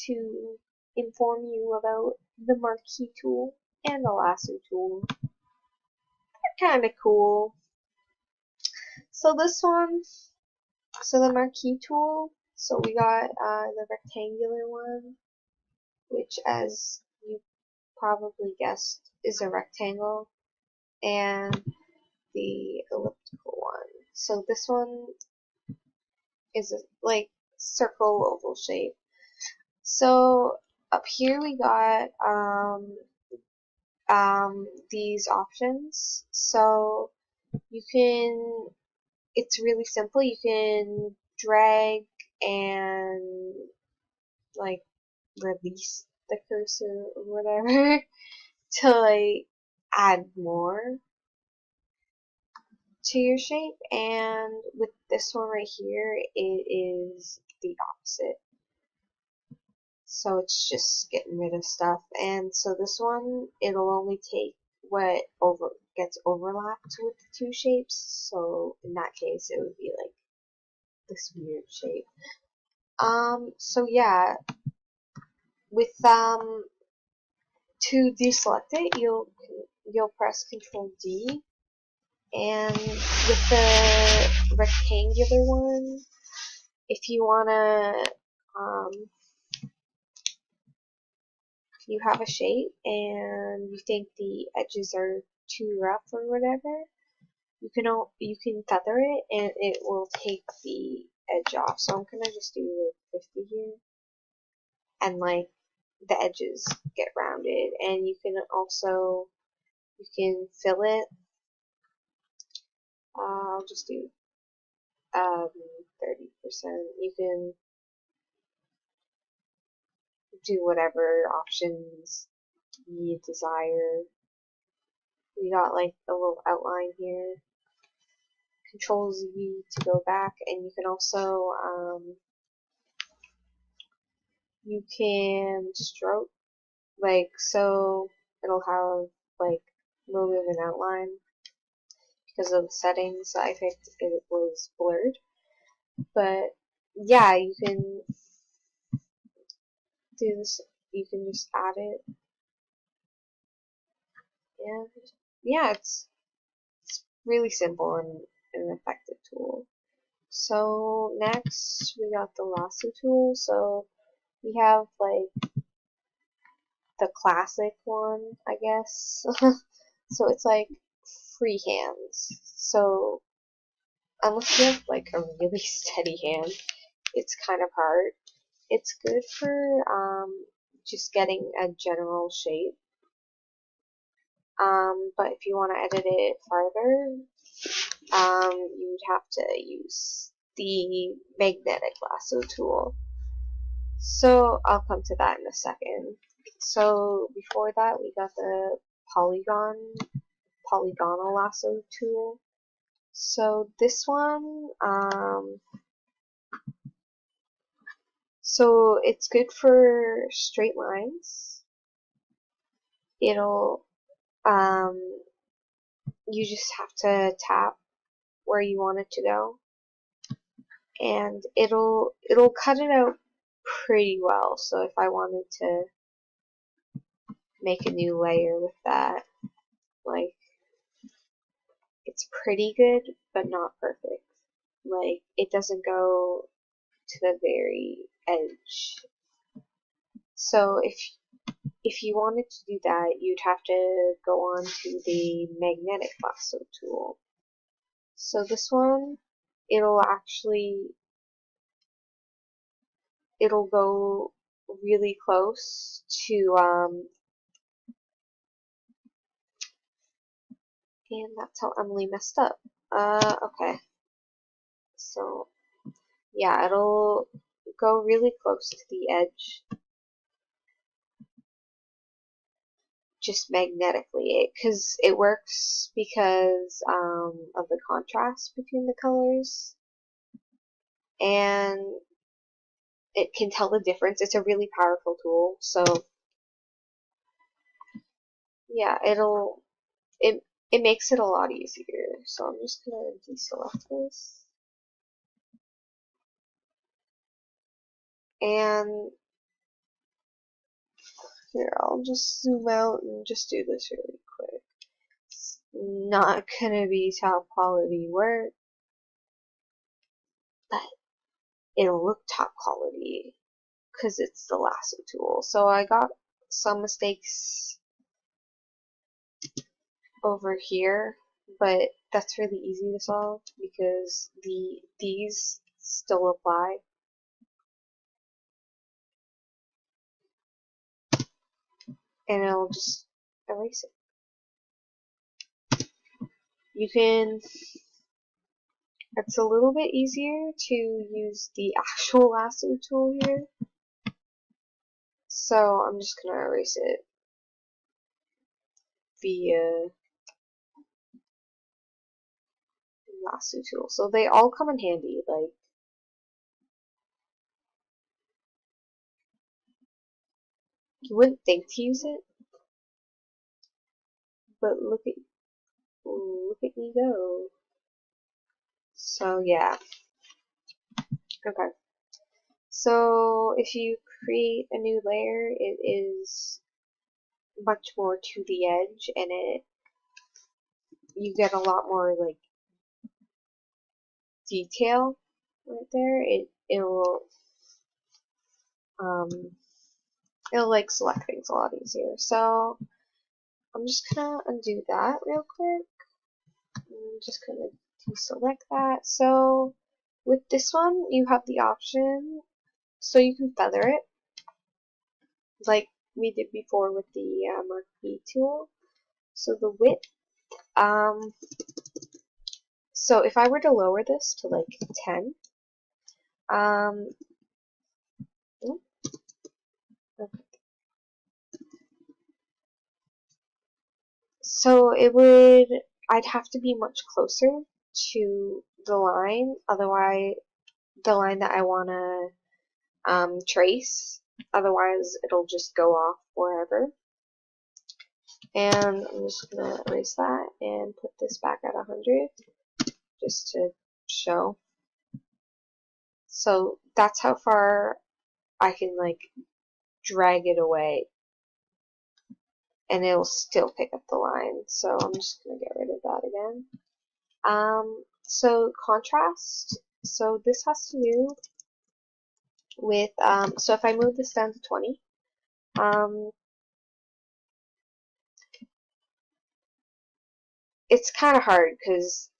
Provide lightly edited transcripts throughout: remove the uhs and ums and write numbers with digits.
to inform you about the marquee tool and the lasso tool. They're kind of cool. So this one, so the marquee tool, so we got the rectangular one, which as you probably guessed is a rectangle, and the elliptical one. So this one is a, like circle oval shape. So up here we got these options. So you can, it's really simple. You can drag and like release the cursor or whatever to like add more to your shape, and with this one right here it is the opposite. So it's just getting rid of stuff, and so this one it'll only take what gets overlapped with the two shapes, so in that case it would be like this weird shape. So yeah, with to deselect it you'll press Control D, and with the rectangular one, if you wanna if you have a shape and you think the edges are too rough or whatever, you can feather it and it will take the edge off. So I'm gonna just do 50 here, and like the edges get rounded, and you can also fill it. I'll just do 30%. You can do whatever options you desire. We got like a little outline here. Control Z to go back, and you can also you can stroke, like, so it'll have like a little bit of an outline. Because of the settings I picked, it was blurred, but yeah, you can do this. You can just add it, and yeah, it's really simple and an effective tool. So next we got the lasso tool. So we have like the classic one, I guess. So it's like free hands. So unless you have like a really steady hand, it's kind of hard. It's good for just getting a general shape. But if you want to edit it farther, you would have to use the magnetic lasso tool. So I'll come to that in a second. So before that, we got the polygonal lasso tool. So this one, so it's good for straight lines. It'll, you just have to tap where you want it to go, and it'll cut it out pretty well. So if I wanted to make a new layer with that, like, it's pretty good, but not perfect. Like, it doesn't go to the very edge. So if you wanted to do that, you'd have to go on to the magnetic lasso tool. So this one, it'll go really close to and that's how Emily messed up. Okay. So yeah, it'll go really close to the edge, just magnetically, because it works because of the contrast between the colors, and it can tell the difference. It's a really powerful tool. So yeah, it makes it a lot easier. So I'm just gonna deselect this, and Here, I'll just zoom out and just do this really quick. It's not gonna be top quality work, but it'll look top quality because it's the lasso tool. So I got some mistakes over here, but that's really easy to solve because these still apply. And it'll just erase it. You can, it's a little bit easier to use the actual lasso tool here. So I'm just gonna erase it via lasso tool. So they all come in handy, like you wouldn't think to use it, but look at me go. So yeah. Okay. So if you create a new layer, it is much more to the edge, and you get a lot more like detail right there. Um it'll like select things a lot easier. So I'm just gonna undo that real quick. I'm just gonna deselect that. So with this one, you have the option, so you can feather it like we did before with the marquee tool. So the width, so if I were to lower this to like 10, um, so I'd have to be much closer to the line, otherwise, the line that I want to trace, otherwise it'll just go off wherever. And I'm just going to erase that and put this back at 100, just to show. So that's how far I can like drag it away, and it'll still pick up the line. So I'm just going to get rid of that again. So contrast. So this has to do with, so if I move this down to 20, it's kind of hard because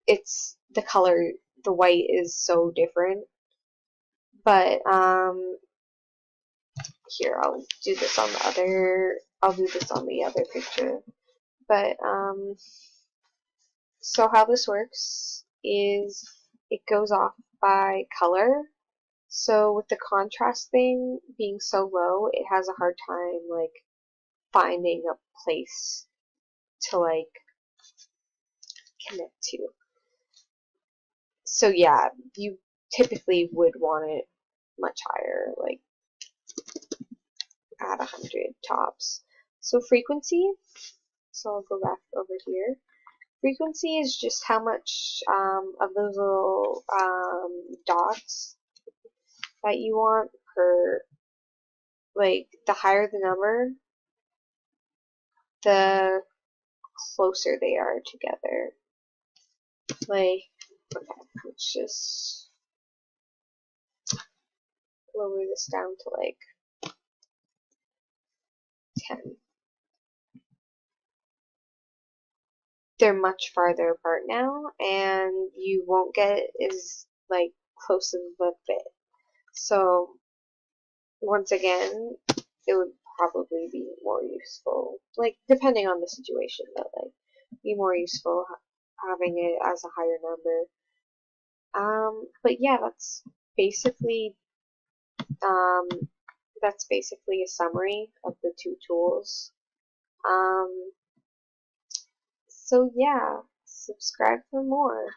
it's the color, the white is so different. But here, I'll do this on the other picture. But so how this works is it goes off by color. So with the contrast thing being so low, it has a hard time like finding a place to like connect to. So yeah, you typically would want it much higher, like at 100 tops. So frequency, so I'll go back over here. Frequency is just how much of those little dots that you want per, like the higher the number, the closer they are together. Like, okay, let's just lower this down to like 10. They're much farther apart now, and you won't get as like close of a fit. So once again, it would probably be more useful, like depending on the situation, but like be more useful having it as a higher number. But yeah, um, that's basically a summary of the two tools. So yeah, subscribe for more.